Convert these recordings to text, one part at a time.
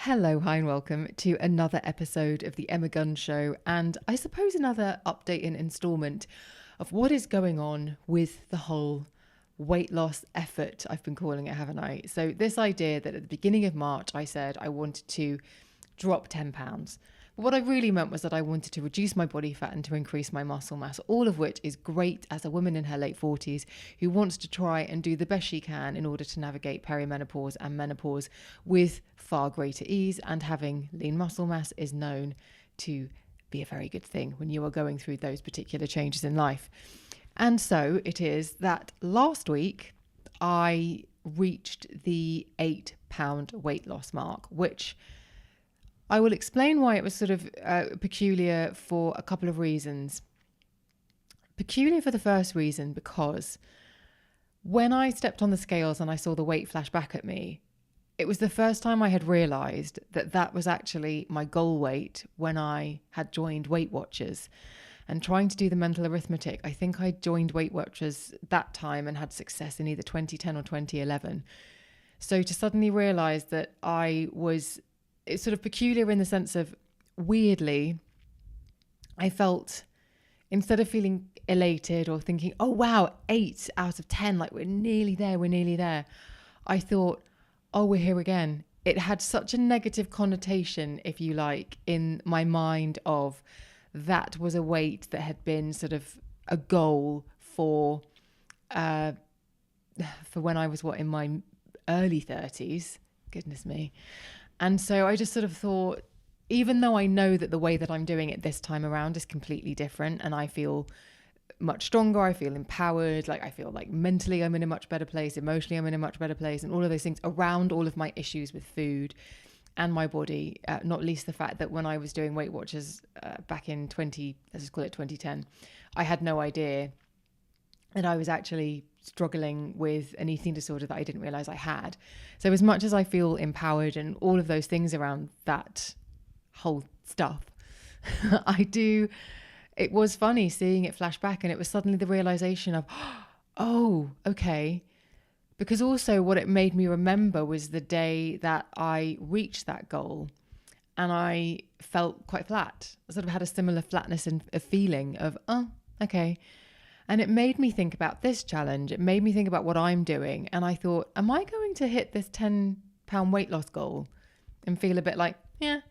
Hello, hi, and welcome to another episode of the Emma Gunn Show, and I suppose another update and instalment of what is going on with the whole weight loss effort, I've been calling it, haven't I? So this idea that at the beginning of March, I said I wanted to drop 10 pounds. But what I really meant was that I wanted to reduce my body fat and to increase my muscle mass, all of which is great as a woman in her late 40s who wants to try and do the best she can in order to navigate perimenopause and menopause with far greater ease. And having lean muscle mass is known to be a very good thing when you are going through those particular changes in life. And so it is that last week I reached the 8-pound weight loss mark, which I will explain why it was sort of peculiar for a couple of reasons. Peculiar for the first reason, because when I stepped on the scales and I saw the weight flash back at me, it was the first time I had realised that that was actually my goal weight when I had joined Weight Watchers. And trying to do the mental arithmetic, I think I joined Weight Watchers that time and had success in either 2010 or 2011. So to suddenly realise that it's sort of peculiar in the sense of, weirdly, I felt, instead of feeling elated or thinking, oh wow, 8 out of 10, like we're nearly there, I thought, oh, we're here again. It had such a negative connotation, if you like, in my mind of that was a weight that had been sort of a goal for when I was in my early 30s, goodness me. And so I just sort of thought, even though I know that the way that I'm doing it this time around is completely different and I feel much stronger, I feel empowered, like I feel like mentally I'm in a much better place, emotionally I'm in a much better place, and all of those things around all of my issues with food and my body, not least the fact that when I was doing Weight Watchers back in let's just call it 2010, I had no idea that I was actually struggling with an eating disorder that I didn't realize I had. So as much as I feel empowered and all of those things around that whole stuff, it was funny seeing it flash back, and it was suddenly the realization of, oh, okay. Because also what it made me remember was the day that I reached that goal and I felt quite flat. I sort of had a similar flatness and a feeling of, oh, okay. And it made me think about this challenge. It made me think about what I'm doing. And I thought, am I going to hit this 10-pound weight loss goal and feel a bit like, yeah.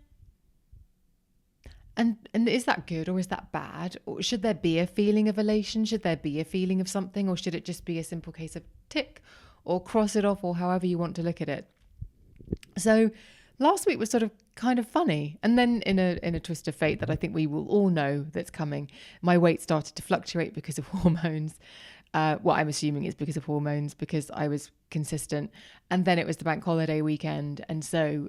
And is that good or is that bad? Or should there be a feeling of elation? Should there be a feeling of something? Or should it just be a simple case of tick or cross it off, or however you want to look at it? So last week was sort of kind of funny. And then in a twist of fate that I think we will all know that's coming, my weight started to fluctuate because of hormones. What I'm assuming is because of hormones, because I was consistent. And then it was the bank holiday weekend. And so,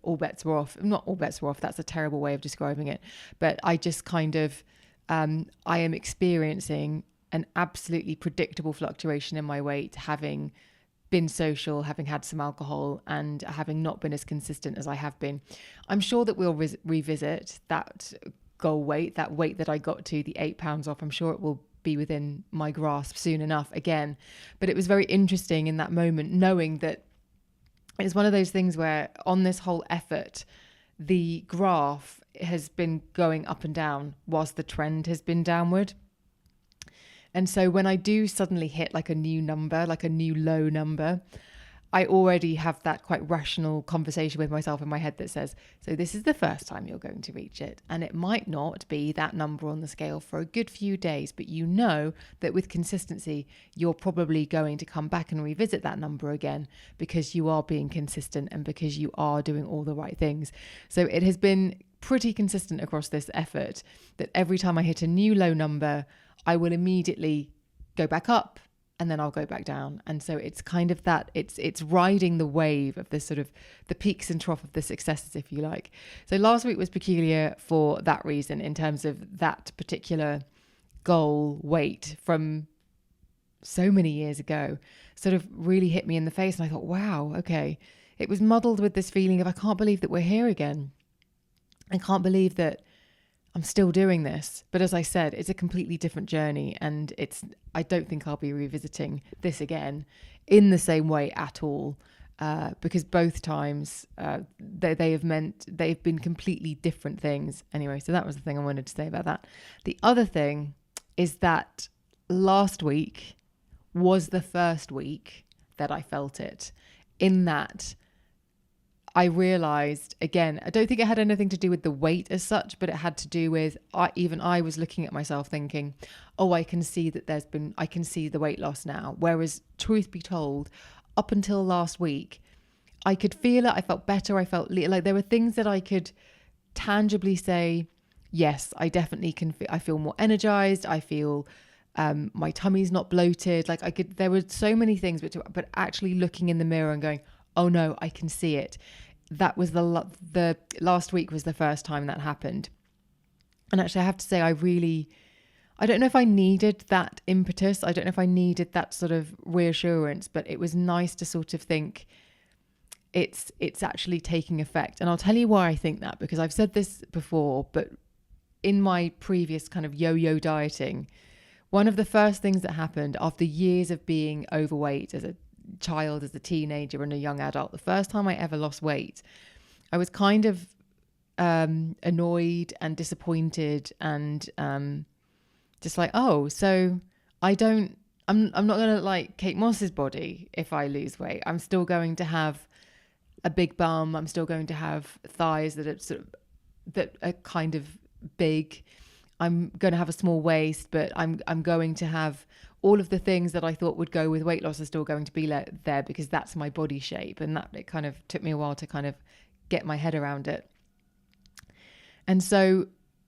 all bets were off. Not all bets were off. That's a terrible way of describing it. But I just kind of, I am experiencing an absolutely predictable fluctuation in my weight, having been social, having had some alcohol, and having not been as consistent as I have been. I'm sure that we'll revisit that goal weight, that weight that I got to, the 8 pounds off. I'm sure it will be within my grasp soon enough again. But it was very interesting in that moment, knowing that it's one of those things where on this whole effort, the graph has been going up and down whilst the trend has been downward. And so when I do suddenly hit like a new number, like a new low number, I already have that quite rational conversation with myself in my head that says, so this is the first time you're going to reach it. And it might not be that number on the scale for a good few days, but you know that with consistency, you're probably going to come back and revisit that number again because you are being consistent and because you are doing all the right things. So it has been pretty consistent across this effort that every time I hit a new low number, I will immediately go back up and then I'll go back down. And so it's kind of that, it's riding the wave of this sort of the peaks and trough of the successes, if you like. So last week was peculiar for that reason, in terms of that particular goal weight from so many years ago sort of really hit me in the face. And I thought, wow, okay. It was muddled with this feeling of, I can't believe that we're here again. I can't believe that I'm still doing this. But as I said, it's a completely different journey, and I don't think I'll be revisiting this again in the same way at all. because both times they've been completely different things. Anyway, so that was the thing I wanted to say about that. The other thing is that last week was the first week that I felt it, in that I realized, again, I don't think it had anything to do with the weight as such, but it had to do with, I was looking at myself thinking, oh, I can see that I can see the weight loss now. Whereas truth be told, up until last week, I could feel it. I felt better. I felt like there were things that I could tangibly say, yes, I definitely can. I feel more energized. I feel my tummy's not bloated. Like there were so many things, but actually looking in the mirror and going, oh no, I can see it. That was the last week was the first time that happened. And actually I have to say, I don't know if I needed that impetus. I don't know if I needed that sort of reassurance, but it was nice to sort of think it's actually taking effect. And I'll tell you why I think that, because I've said this before, but in my previous kind of yo-yo dieting, one of the first things that happened after years of being overweight as a child, as a teenager and a young adult, the first time I ever lost weight, I was kind of annoyed and disappointed and just like, oh, so I'm not going to like Kate Moss's body if I lose weight. I'm still going to have a big bum. I'm still going to have thighs that are kind of big. I'm going to have a small waist, but I'm going to have all of the things that I thought would go with weight loss are still going to be there because that's my body shape. And that it kind of took me a while to kind of get my head around it. And so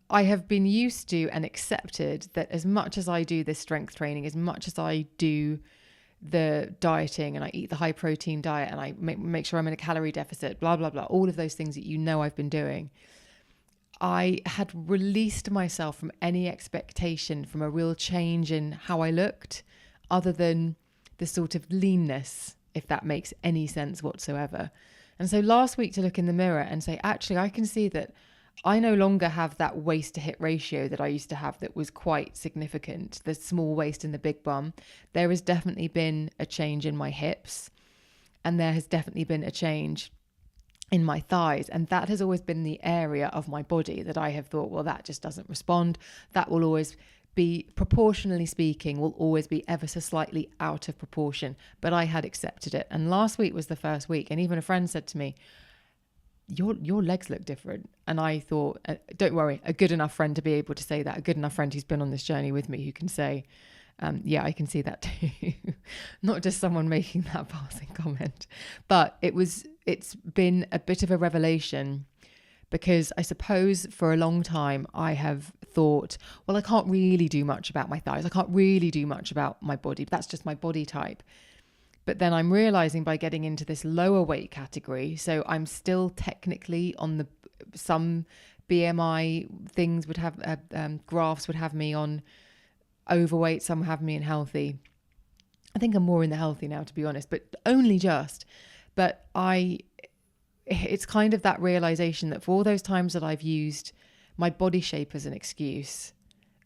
I have been used to and accepted that as much as I do this strength training, as much as I do the dieting and I eat the high protein diet and I make sure I'm in a calorie deficit, blah, blah, blah, all of those things that I've been doing, I had released myself from any expectation from a real change in how I looked, other than the sort of leanness, if that makes any sense whatsoever. And so last week to look in the mirror and say, actually, I can see that I no longer have that waist to hip ratio that I used to have that was quite significant, the small waist and the big bum. There has definitely been a change in my hips, and there has definitely been a change in my thighs. And that has always been the area of my body that I have thought, well, that just doesn't respond. That will always be, proportionally speaking, will always be ever so slightly out of proportion. But I had accepted it. And last week was the first week. And even a friend said to me, your legs look different. And I thought, don't worry, a good enough friend to be able to say that, a good enough friend who's been on this journey with me, who can say, yeah, I can see that too. Not just someone making that passing comment. But it's been a bit of a revelation, because I suppose for a long time I have thought, well, I can't really do much about my thighs. I can't really do much about my body. That's just my body type. But then I'm realizing by getting into this lower weight category, so I'm still technically on some BMI things would have, graphs would have me on overweight, some have me in healthy. I think I'm more in the healthy now, to be honest, but only just. But it's kind of that realization that for all those times that I've used my body shape as an excuse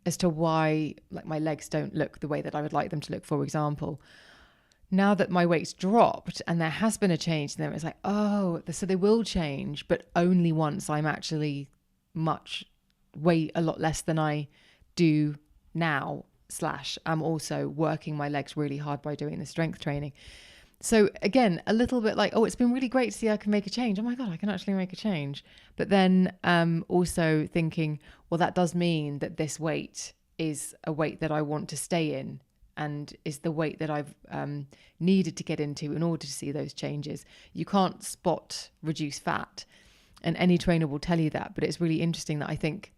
as to why, like, my legs don't look the way that I would like them to look, for example, now that my weight's dropped and there has been a change, then it's like, oh, so they will change, but only once I'm actually weigh a lot less than I do now, / I'm also working my legs really hard by doing the strength training. So again, a little bit like, oh, it's been really great to see I can make a change. Oh my God, I can actually make a change. But then also thinking, well, that does mean that this weight is a weight that I want to stay in, and is the weight that I've needed to get into in order to see those changes. You can't spot reduce fat, and any trainer will tell you that. But it's really interesting that I think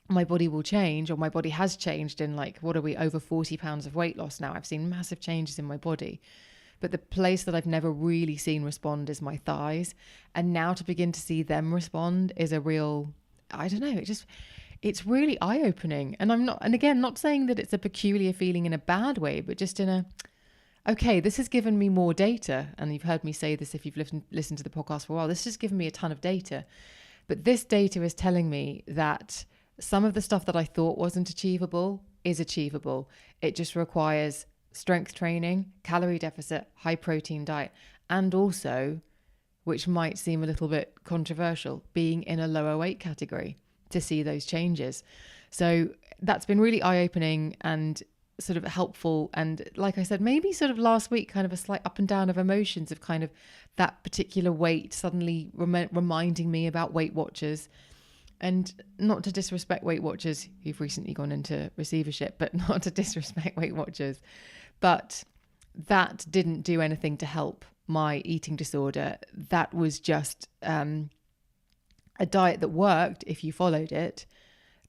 my body will change, or my body has changed in, like, what are we, over 40 pounds of weight loss now. I've seen massive changes in my body. But the place that I've never really seen respond is my thighs. And now to begin to see them respond is a real, I don't know, it's really eye-opening. And not saying that it's a peculiar feeling in a bad way, but just in okay, this has given me more data. And you've heard me say this if you've listened to the podcast for a while. This has given me a ton of data. But this data is telling me that some of the stuff that I thought wasn't achievable is achievable. It just requires strength training, calorie deficit, high protein diet. and also, which might seem a little bit controversial, being in a lower weight category to see those changes. So that's been really eye-opening and sort of helpful. And like I said, maybe sort of last week, kind of a slight up and down of emotions of kind of that particular weight suddenly reminding me about Weight Watchers. And not to disrespect Weight Watchers who've recently gone into receivership, but not to disrespect Weight Watchers. But that didn't do anything to help my eating disorder. That was just a diet that worked if you followed it,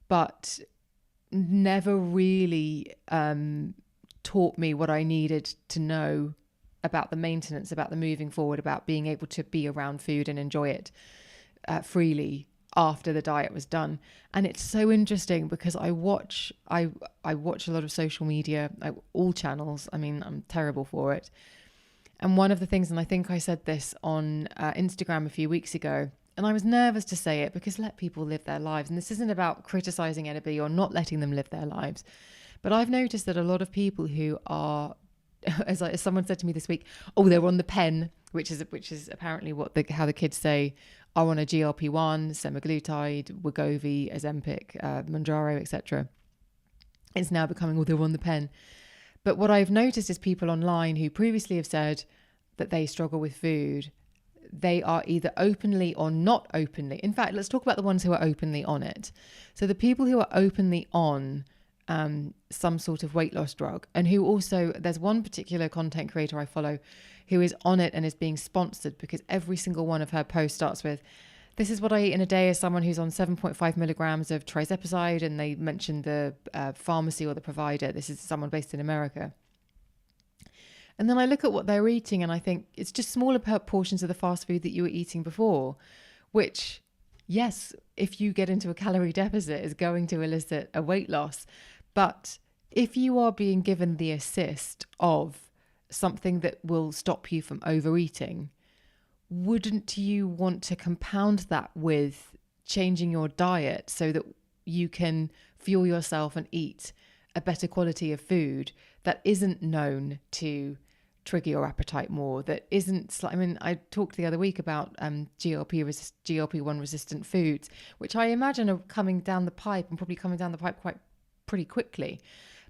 but never really taught me what I needed to know about the maintenance, about the moving forward, about being able to be around food and enjoy it freely after the diet was done. And it's so interesting because I watch a lot of social media, all channels. I mean, I'm terrible for it. And one of the things, and I think I said this on Instagram a few weeks ago, and I was nervous to say it because let people live their lives. And this isn't about criticizing anybody or not letting them live their lives. But I've noticed that a lot of people who are, as someone said to me this week, oh, they're on the pen, which is apparently how the kids say, are on a GLP-1, semaglutide, Wegovy, Ozempic, Mounjaro, etc. It's now becoming, they're on the pen. But what I've noticed is people online who previously have said that they struggle with food, they are either openly or not openly. In fact, let's talk about the ones who are openly on it. So the people who are openly on some sort of weight loss drug, and who also, there's one particular content creator I follow who is on it and is being sponsored because every single one of her posts starts with, this is what I eat in a day as someone who's on 7.5 milligrams of trizepatide, and they mention the pharmacy or the provider. This is someone based in America. And then I look at what they're eating and I think it's just smaller portions of the fast food that you were eating before, which, yes, if you get into a calorie deficit, is going to elicit a weight loss. But if you are being given the assist of something that will stop you from overeating, wouldn't you want to compound that with changing your diet so that you can fuel yourself and eat a better quality of food that isn't known to trigger your appetite more, that isn't, I mean, I talked the other week about GLP-1 resistant foods, which I imagine are coming down the pipe and probably coming down the pipe pretty quickly.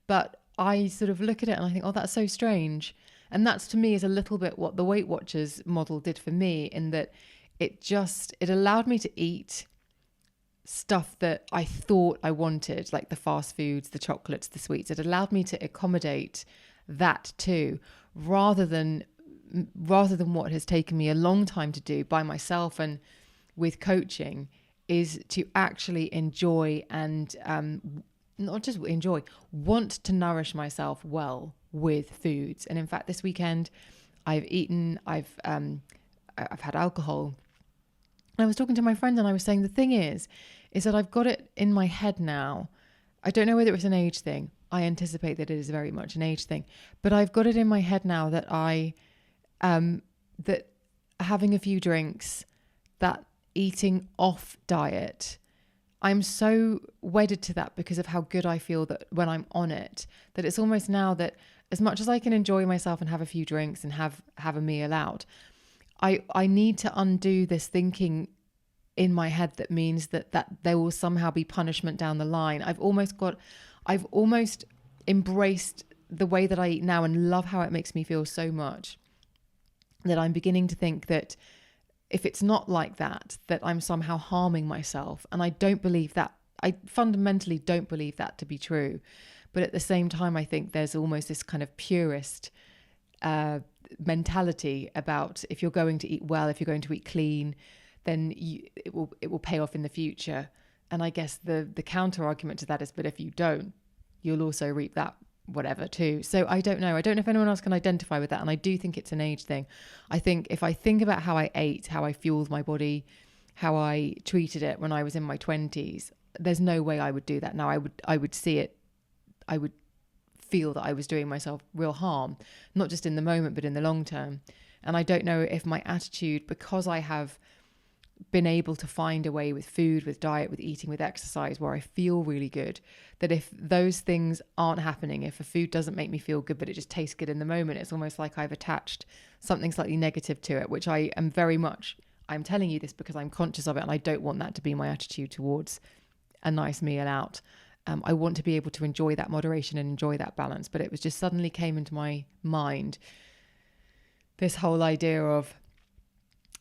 But I sort of look at it and I think, oh, that's so strange. And that's, to me, is a little bit what the Weight Watchers model did for me, in that it allowed me to eat stuff that I thought I wanted, like the fast foods, the chocolates, the sweets. It allowed me to accommodate that too, rather than what has taken me a long time to do by myself and with coaching, is to actually enjoy and not just enjoy, want to nourish myself well with foods. And in fact, this weekend I've had alcohol. I was talking to my friend and I was saying the thing is that I've got it in my head now. I don't know whether it's an age thing. I anticipate that it is very much an age thing, but I've got it in my head now that that having a few drinks, that eating off diet, I'm so wedded to that because of how good I feel that when I'm on it, that it's almost now that as much as I can enjoy myself and have a few drinks and have a meal out, I need to undo this thinking in my head that means that there will somehow be punishment down the line. I've almost embraced the way that I eat now and love how it makes me feel so much that I'm beginning to think that if it's not like that I'm somehow harming myself. And I don't believe that. I fundamentally don't believe that to be true. But at the same time, I think there's almost this kind of purist mentality about, if you're going to eat well, if you're going to eat clean, then it will pay off in the future. And I guess the counter argument to that is, but if you don't, you'll also reap that whatever too. So I don't know. I don't know if anyone else can identify with that. And I do think it's an age thing. I think if I think about how I ate, how I fueled my body, how I treated it when I was in my 20s, there's no way I would do that now. I would see it. I would feel that I was doing myself real harm, not just in the moment, but in the long term. And I don't know if my attitude, because I have been able to find a way with food, with diet, with eating, with exercise, where I feel really good, that if those things aren't happening, if a food doesn't make me feel good, but it just tastes good in the moment, it's almost like I've attached something slightly negative to it, which I am very much, I'm telling you this because I'm conscious of it, and I don't want that to be my attitude towards a nice meal out. I want to be able to enjoy that moderation and enjoy that balance. But it was just suddenly came into my mind, this whole idea of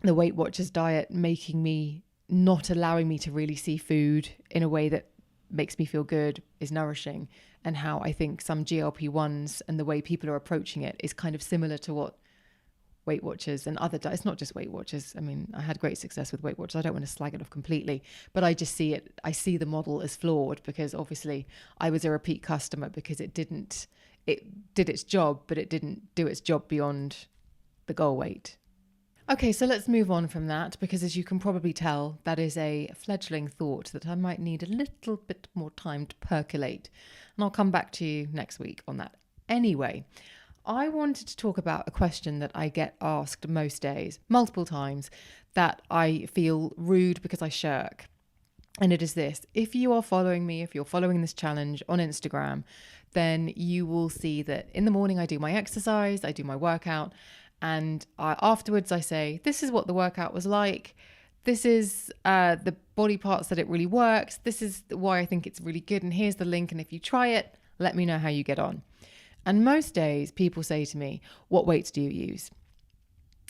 the Weight Watchers diet making me, not allowing me to really see food in a way that makes me feel good, is nourishing, and how I think some GLP-1s and the way people are approaching it is kind of similar to what Weight Watchers and other diets, not just Weight Watchers. I mean, I had great success with Weight Watchers. I don't want to slag it off completely, but I just see it, I see the model as flawed, because obviously I was a repeat customer because it did its job, but it didn't do its job beyond the goal weight. Okay, so let's move on from that, because as you can probably tell, that is a fledgling thought that I might need a little bit more time to percolate. And I'll come back to you next week on that. Anyway, I wanted to talk about a question that I get asked most days, multiple times, that I feel rude because I shirk. And it is this: if you are following me, if you're following this challenge on Instagram, then you will see that in the morning I do my exercise, I do my workout, and afterwards I say, this is what the workout was like. This is the body parts that it really works. This is why I think it's really good. And here's the link. And if you try it, let me know how you get on. And most days people say to me, what weights do you use?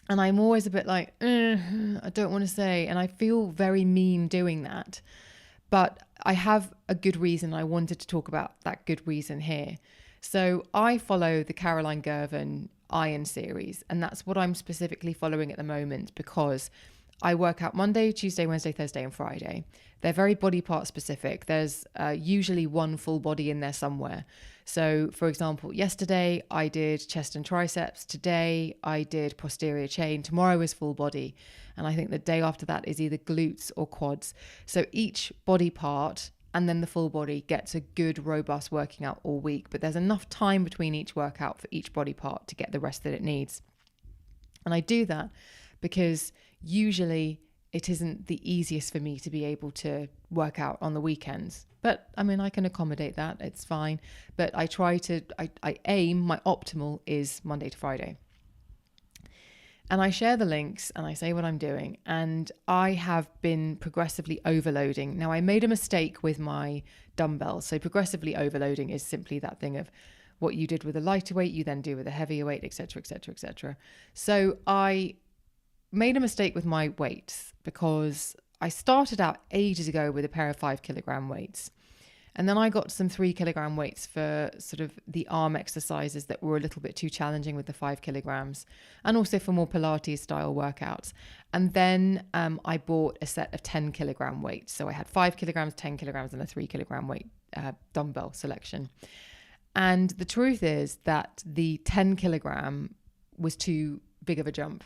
And I'm always a bit like, I don't want to say. And I feel very mean doing that. But I have a good reason. I wanted to talk about that good reason here. So I follow the Caroline Girvan Iron series. And that's what I'm specifically following at the moment, because I work out Monday, Tuesday, Wednesday, Thursday, and Friday. They're very body part specific. There's usually one full body in there somewhere. So, for example, yesterday I did chest and triceps. Today I did posterior chain. Tomorrow is full body. And I think the day after that is either glutes or quads. So each body part and then the full body gets a good, robust working out all week. But there's enough time between each workout for each body part to get the rest that it needs. And I do that because usually it isn't the easiest for me to be able to work out on the weekends. But I mean, I can accommodate that. It's fine. But I aim, my optimal is Monday to Friday. And I share the links and I say what I'm doing. And I have been progressively overloading. Now, I made a mistake with my dumbbells. So progressively overloading is simply that thing of what you did with a lighter weight, you then do with a heavier weight, etc., etc., etc. So I made a mistake with my weights because I started out ages ago with a pair of 5 kilogram weights. And then I got some 3 kilogram weights for sort of the arm exercises that were a little bit too challenging with the 5 kilograms, and also for more Pilates style workouts. And then I bought a set of 10 kilogram weights. So I had 5 kilograms, 10 kilograms, and a 3 kilogram weight dumbbell selection. And the truth is that the 10 kilogram was too big of a jump.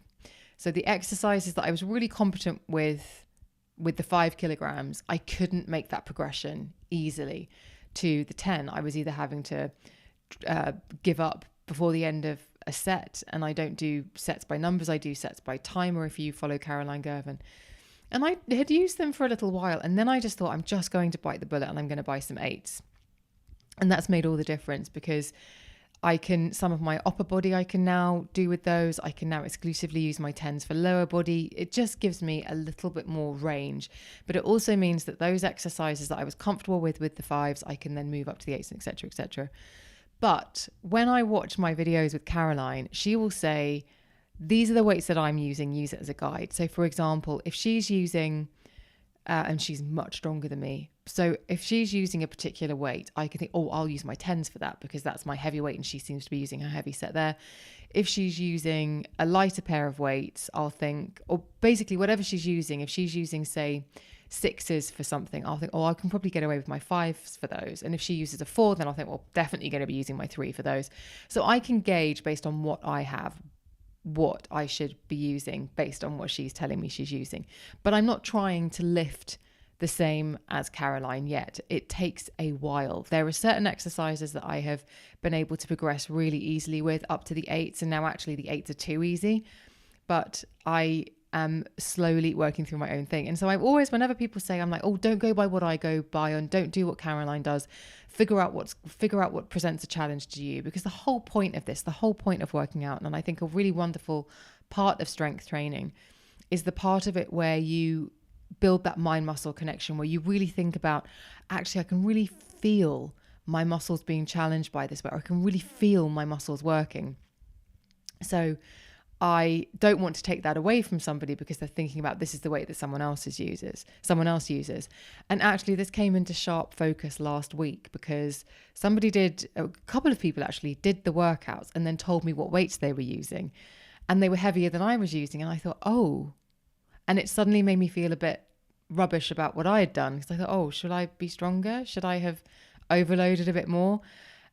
So the exercises that I was really competent with the 5 kilograms, I couldn't make that progression easily to the 10. I was either having to give up before the end of a set, and I don't do sets by numbers, I do sets by timer if you follow Caroline Girvan. And I had used them for a little while, and then I just thought, I'm just going to bite the bullet and I'm going to buy some 8s. And that's made all the difference, because some of my upper body I can now do with those. I can now exclusively use my 10s for lower body. It just gives me a little bit more range. But it also means that those exercises that I was comfortable with the 5s, I can then move up to the 8s, etc., etc. But when I watch my videos with Caroline, she will say, these are the weights that I'm using, use it as a guide. So for example, if she's using, and she's much stronger than me, so if she's using a particular weight, I can think, oh, I'll use my 10s for that because that's my heavy weight and she seems to be using her heavy set there. If she's using a lighter pair of weights, I'll think, or basically whatever she's using, if she's using, say, 6s for something, I'll think, oh, I can probably get away with my 5s for those. And if she uses a 4, then I'll think, well, definitely going to be using my 3 for those. So I can gauge based on what I have, what I should be using based on what she's telling me she's using. But I'm not trying to lift the same as Caroline yet. It takes a while. There are certain exercises that I have been able to progress really easily with up to the 8s, and now actually the 8s are too easy. But I am slowly working through my own thing. And so I've always, whenever people say, I'm like, oh, don't go by what I go by and don't do what Caroline does, figure out what presents a challenge to you. Because the whole point of this, the whole point of working out, and I think a really wonderful part of strength training is the part of it where you build that mind muscle connection, where you really think about, actually, I can really feel my muscles being challenged by this, but I can really feel my muscles working. So I don't want to take that away from somebody because they're thinking about this is the weight that someone else uses. And actually this came into sharp focus last week because a couple of people actually did the workouts and then told me what weights they were using, and they were heavier than I was using. And I thought, oh, and it suddenly made me feel a bit rubbish about what I had done, because I thought, oh, should I be stronger? Should I have overloaded a bit more?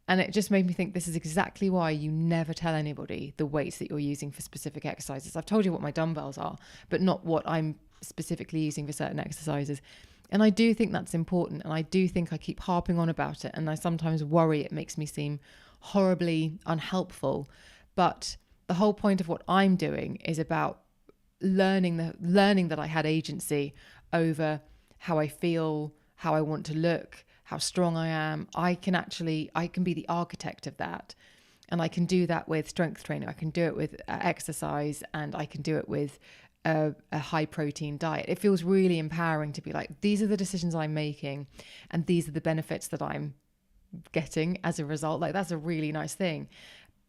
And it just made me think, this is exactly why you never tell anybody the weights that you're using for specific exercises. I've told you what my dumbbells are, but not what I'm specifically using for certain exercises. And I do think that's important. And I do think I keep harping on about it. And I sometimes worry it makes me seem horribly unhelpful. But the whole point of what I'm doing is about learning that I had agency over how I feel, how I want to look, how strong I am. I can be the architect of that. And I can do that with strength training. I can do it with exercise, and I can do it with a high protein diet. It feels really empowering to be like, these are the decisions I'm making and these are the benefits that I'm getting as a result. Like, that's a really nice thing.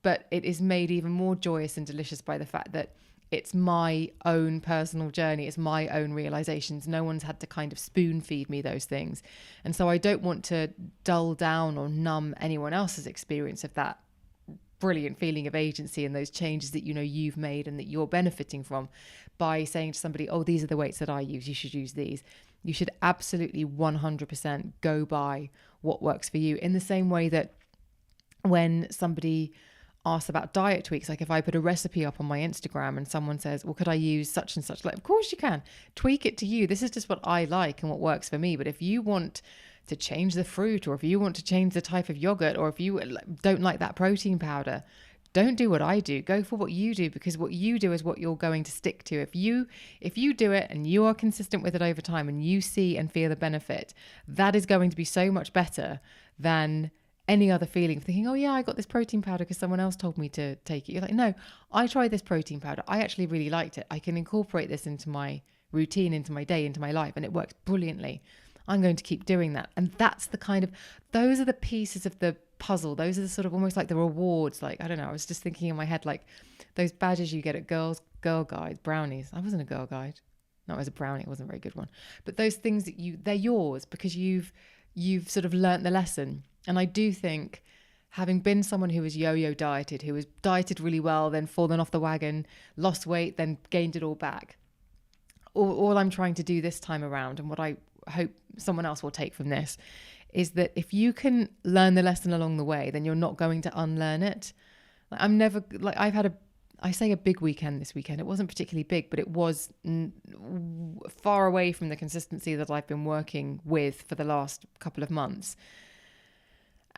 But it is made even more joyous and delicious by the fact that it's my own personal journey. It's my own realizations. No one's had to kind of spoon feed me those things. And so I don't want to dull down or numb anyone else's experience of that brilliant feeling of agency and those changes that, you've made and that you're benefiting from by saying to somebody, oh, these are the weights that I use. You should use these. You should absolutely 100% go by what works for you, in the same way that when somebody asked about diet tweaks, like if I put a recipe up on my Instagram and someone says, well, could I use such and such? Like, of course you can. Tweak it to you. This is just what I like and what works for me. But if you want to change the fruit, or if you want to change the type of yogurt, or if you don't like that protein powder, don't do what I do. Go for what you do, because what you do is what you're going to stick to. If you do it and you are consistent with it over time and you see and feel the benefit, that is going to be so much better than any other feeling of thinking, oh yeah, I got this protein powder because someone else told me to take it. You're like, no, I tried this protein powder. I actually really liked it. I can incorporate this into my routine, into my day, into my life, and it works brilliantly. I'm going to keep doing that. And that's those are the pieces of the puzzle. Those are the sort of almost like the rewards. Like, I don't know, I was just thinking in my head, like those badges you get at Girl Guides, brownies. I wasn't a Girl Guide. No, it was a brownie. It wasn't a very good one. But those things that they're yours because you've sort of learnt the lesson. And I do think, having been someone who was yo-yo dieted, who was dieted really well, then fallen off the wagon, lost weight, then gained it all back, all I'm trying to do this time around, and what I hope someone else will take from this, is that if you can learn the lesson along the way, then you're not going to unlearn it. I've had a big weekend this weekend. It wasn't particularly big, but it was far away from the consistency that I've been working with for the last couple of months.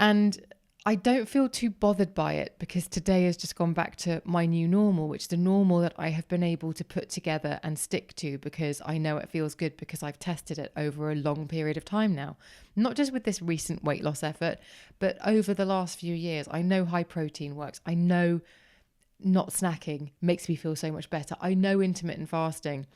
And I don't feel too bothered by it, because today has just gone back to my new normal, which is the normal that I have been able to put together and stick to, because I know it feels good, because I've tested it over a long period of time now. Not just with this recent weight loss effort, but over the last few years. I know high protein works. I know not snacking makes me feel so much better. I know intermittent fasting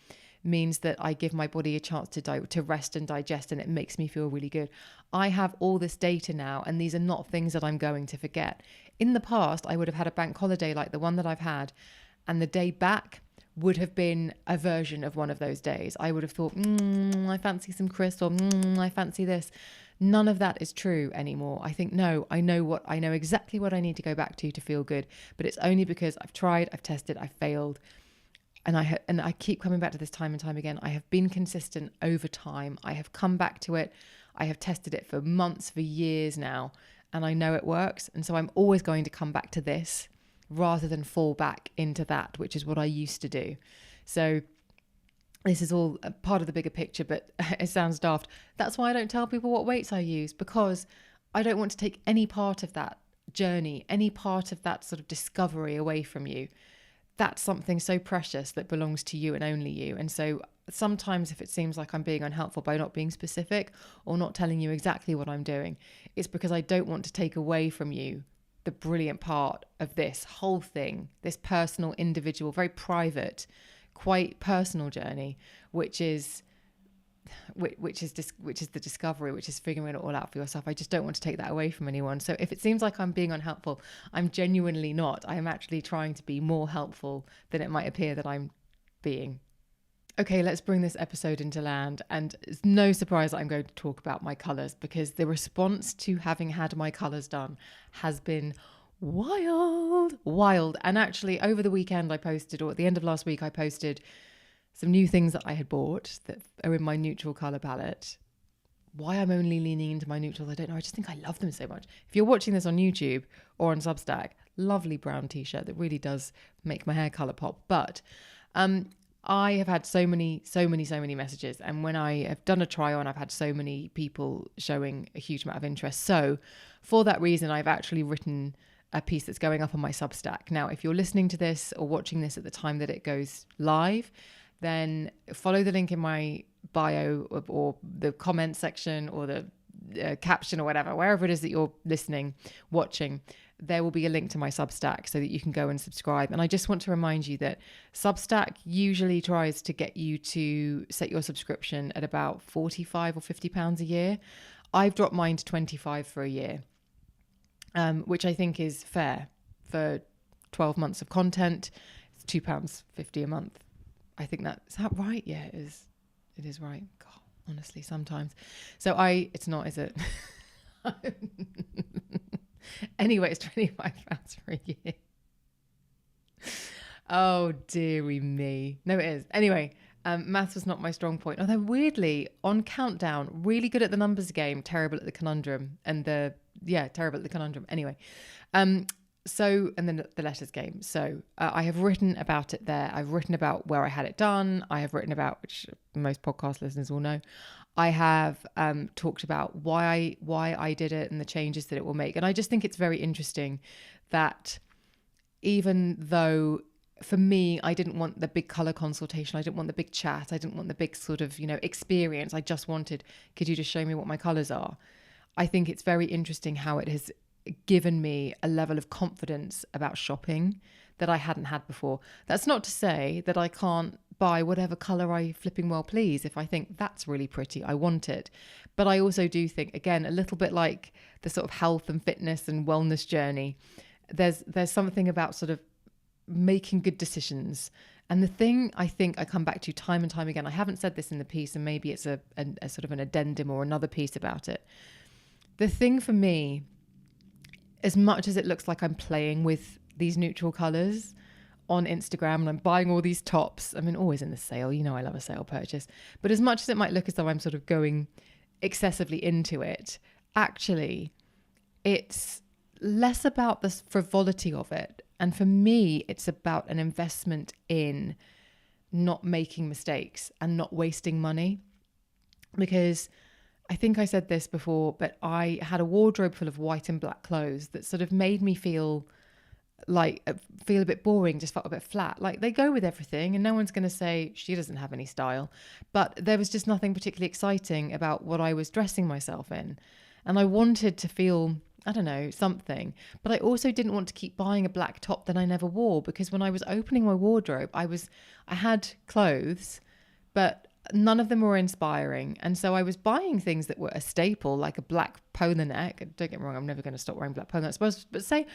means that I give my body a chance to rest and digest, and it makes me feel really good. I have all this data now, and these are not things that I'm going to forget. In the past, I would have had a bank holiday like the one that I've had, and the day back would have been a version of one of those days. I would have thought, I fancy some crisps, or I fancy this. None of that is true anymore. I think, no, I know exactly what I need to go back to feel good, but it's only because I've tried, I've tested, I've failed. And I keep coming back to this time and time again. I have been consistent over time. I have come back to it. I have tested it for months, for years now, and I know it works. And so I'm always going to come back to this rather than fall back into that, which is what I used to do. So this is all a part of the bigger picture, but it sounds daft. That's why I don't tell people what weights I use, because I don't want to take any part of that journey, any part of that sort of discovery away from you. that's something so precious that belongs to you and only you. And so sometimes if it seems like I'm being unhelpful by not being specific or not telling you exactly what I'm doing, it's because I don't want to take away from you the brilliant part of this whole thing, this personal, individual, very private, quite personal journey, which is the discovery, which is figuring it all out for yourself. I just don't want to take that away from anyone. So if it seems like I'm being unhelpful, I'm genuinely not. I am actually trying to be more helpful than it might appear that I'm being. Okay, let's bring this episode into land. And it's no surprise that I'm going to talk about my colours, because the response to having had my colours done has been wild. And actually over the weekend I posted, or at the end of last week, I posted some new things that I had bought that are in my neutral colour palette. Why I'm only leaning into my neutrals, I don't know. I just think I love them so much. If you're watching this on YouTube or on Substack, lovely brown t-shirt that really does make my hair colour pop. But I have had so many messages. And when I have done a try on, I've had so many people showing a huge amount of interest. So for that reason, I've actually written a piece that's going up on my Substack. Now, if you're listening to this or watching this at the time that it goes live, then follow the link in my bio or the comment section or the caption or whatever, wherever it is that you're listening, watching, there will be a link to my Substack so that you can go and subscribe. And I just want to remind you that Substack usually tries to get you to set your subscription at about 45 or 50 pounds a year. I've dropped mine to 25 for a year, which I think is fair for 12 months of content. It's £2.50 a month. I think is that right? Yeah, it is. It is right. God, honestly, sometimes. So it's not, is it? Anyway, it's £25 for a year. Oh, dearie me. No, it is. Anyway, maths was not my strong point. Although weirdly, on Countdown, really good at the numbers game, terrible at the conundrum. Terrible at the conundrum. Anyway, and then the letters game. So I have written about it there. I've written about where I had it done. I have written about, which most podcast listeners will know, I have talked about why I did it and the changes that it will make. And I just think it's very interesting that even though for me, I didn't want the big colour consultation, I didn't want the big chat, I didn't want the big sort of, experience. I just wanted, could you just show me what my colours are? I think it's very interesting how it has given me a level of confidence about shopping that I hadn't had before. That's not to say that I can't buy whatever colour I flipping well please. If I think that's really pretty, I want it. But I also do think, again, a little bit like the sort of health and fitness and wellness journey, there's something about sort of making good decisions. And the thing I think I come back to time and time again, I haven't said this in the piece, and maybe it's a sort of an addendum or another piece about it. The thing for me, as much as it looks like I'm playing with these neutral colours on Instagram and I'm buying all these tops, I mean, always in the sale, I love a sale purchase, but as much as it might look as though I'm sort of going excessively into it, actually, it's less about the frivolity of it. And for me, it's about an investment in not making mistakes and not wasting money. Because I think I said this before, but I had a wardrobe full of white and black clothes that sort of made me feel a bit boring, just felt a bit flat. Like they go with everything and no one's going to say she doesn't have any style. But there was just nothing particularly exciting about what I was dressing myself in. And I wanted to feel, I don't know, something. But I also didn't want to keep buying a black top that I never wore, because when I was opening my wardrobe, I had clothes, but none of them were inspiring. And so I was buying things that were a staple, like a black polo neck. Don't get me wrong, I'm never going to stop wearing black polo necks. But say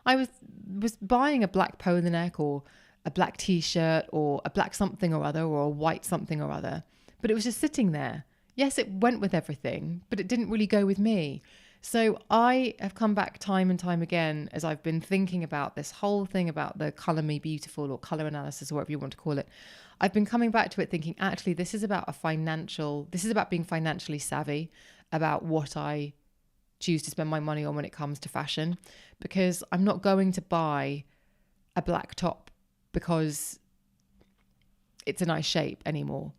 I was buying a black polo neck or a black t-shirt or a black something or other or a white something or other. But it was just sitting there. Yes, it went with everything, but it didn't really go with me. So I have come back time and time again as I've been thinking about this whole thing about the Colour Me Beautiful or colour analysis or whatever you want to call it. I've been coming back to it thinking, actually, this is about being financially savvy about what I choose to spend my money on when it comes to fashion, because I'm not going to buy a black top because it's a nice shape anymore.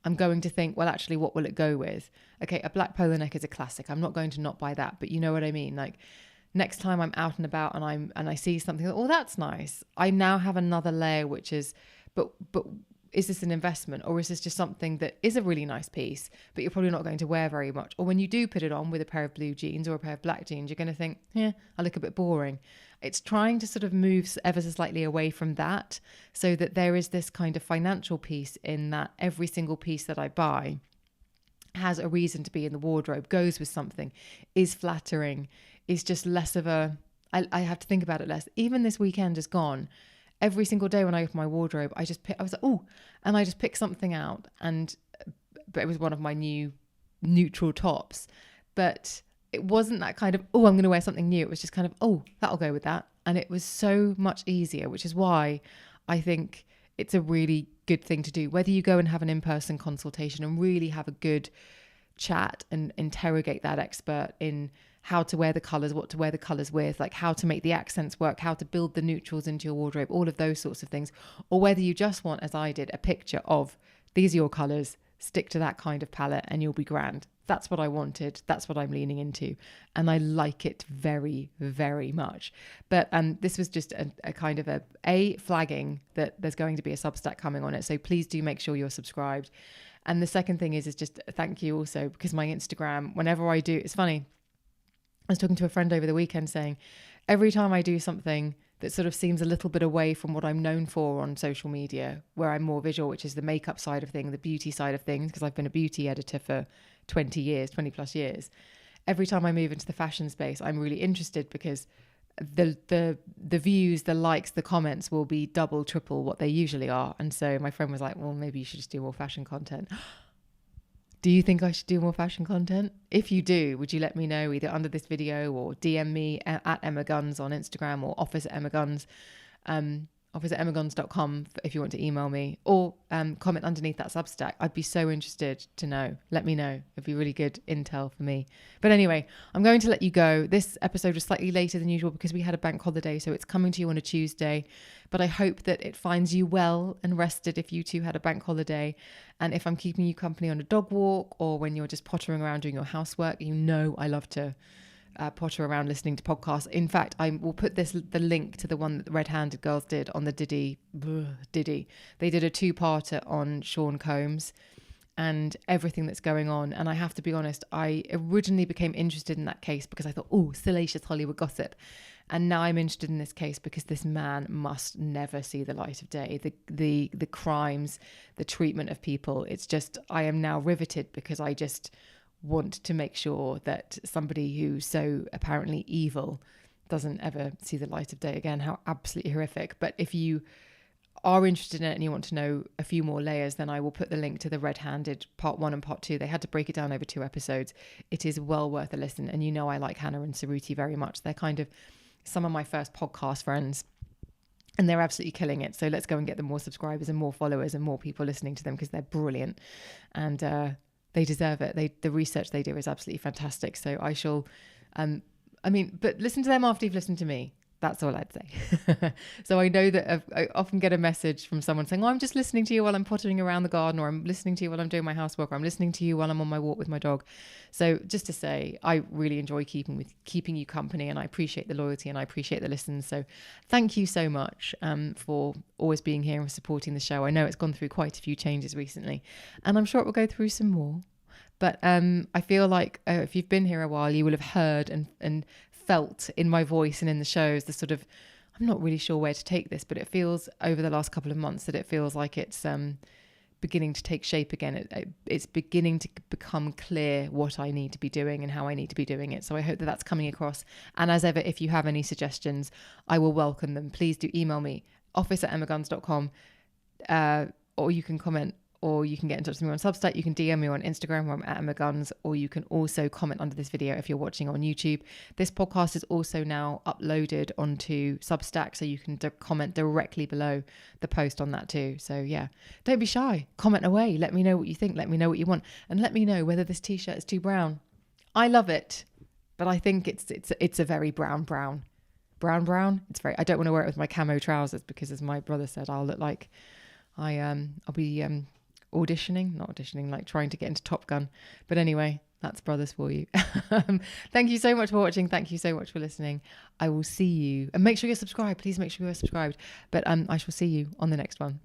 I'm going to think, well, actually, what will it go with? Okay, a black polo neck is a classic. I'm not going to not buy that, but you know what I mean? Like, next time I'm out and about and I see something, oh, that's nice, I now have another layer, which is, but is this an investment, or is this just something that is a really nice piece, but you're probably not going to wear very much? Or when you do put it on with a pair of blue jeans or a pair of black jeans, you're going to think, yeah, I look a bit boring. It's trying to sort of move ever so slightly away from that, so that there is this kind of financial piece in that every single piece that I buy has a reason to be in the wardrobe, goes with something, is flattering, is just less of a, I have to think about it less. Even this weekend just gone, every single day when I open my wardrobe, I was like, oh, and I just pick something out, but it was one of my new neutral tops, but it wasn't that kind of, oh, I'm going to wear something new. It was just kind of, oh, that'll go with that. And it was so much easier, which is why I think it's a really good thing to do. Whether you go and have an in-person consultation and really have a good chat and interrogate that expert in how to wear the colors, what to wear the colors with, like how to make the accents work, how to build the neutrals into your wardrobe, all of those sorts of things. Or whether you just want, as I did, a picture of these are your colors, stick to that kind of palette and you'll be grand. That's what I wanted. That's what I'm leaning into. And I like it very, very much. But this was just a kind of a flagging that there's going to be a Substack coming on it. So please do make sure you're subscribed. And the second thing is just thank you also, because my Instagram, whenever I do, it's funny. I was talking to a friend over the weekend saying, every time I do something that sort of seems a little bit away from what I'm known for on social media, where I'm more visual, which is the makeup side of things, the beauty side of things, because I've been a beauty editor for 20 plus years. Every time I move into the fashion space, I'm really interested, because the views, the likes, the comments will be double, triple what they usually are. And so my friend was like, well, maybe you should just do more fashion content. Do you think I should do more fashion content? If you do, would you let me know either under this video or DM me at Emma Guns on Instagram, or office at Emma Guns, office at emmaguns.com if you want to email me, or comment underneath that Substack. I'd be so interested to know. Let me know. It'd be really good intel for me. But anyway, I'm going to let you go. This episode was slightly later than usual because we had a bank holiday, so it's coming to you on a Tuesday. But I hope that it finds you well and rested if you too had a bank holiday. And if I'm keeping you company on a dog walk, or when you're just pottering around doing your housework, you know I love to potter around listening to podcasts. In fact, I will put the link to the one that the Red Handed Girls did on the Diddy. They did a 2-parter on Sean Combs and everything that's going on. And I have to be honest, I originally became interested in that case because I thought, oh, salacious Hollywood gossip. And now I'm interested in this case because this man must never see the light of day. The crimes, the treatment of people, it's just, I am now riveted because I just want to make sure that somebody who's so apparently evil doesn't ever see the light of day again. How absolutely horrific. But if you are interested in it and you want to know a few more layers, then I will put the link to the Red Handed part 1 and part 2. They had to break it down over 2 episodes. It is well worth a listen. And you know I like Hannah and Suruthi very much. They're kind of some of my first podcast friends, and they're absolutely killing it. So let's go and get them more subscribers and more followers and more people listening to them, because they're brilliant and they deserve it. The research they do is absolutely fantastic. So I shall, but listen to them after you've listened to me. That's all I'd say. So I know that I often get a message from someone saying, oh, I'm just listening to you while I'm pottering around the garden, or I'm listening to you while I'm doing my housework, or I'm listening to you while I'm on my walk with my dog. So just to say, I really enjoy keeping you company, and I appreciate the loyalty and I appreciate the listens. So thank you so much for always being here and supporting the show. I know it's gone through quite a few changes recently, and I'm sure it will go through some more. But I feel like if you've been here a while, you will have heard and felt in my voice and in the shows the sort of, I'm not really sure where to take this, but it feels over the last couple of months that it feels like it's beginning to take shape again. It's beginning to become clear what I need to be doing and how I need to be doing it. So I hope that that's coming across. And as ever, if you have any suggestions, I will welcome them. Please do email me, office@emmaguns.com, or you can comment, or you can get in touch with me on Substack. You can DM me on Instagram, where I'm at Emma Guns, or you can also comment under this video if you're watching on YouTube. This podcast is also now uploaded onto Substack, so you can comment directly below the post on that too. So yeah, don't be shy. Comment away. Let me know what you think. Let me know what you want, and let me know whether this t-shirt is too brown. I love it, but I think it's a very brown. It's very. I don't want to wear it with my camo trousers because, as my brother said, I'll look like I'll be like trying to get into Top Gun. But anyway, That's brothers for you. Thank you so much for watching. Thank you so much for listening. I will see you. And make sure you're subscribed. Please make sure you're subscribed. But I shall see you on the next one.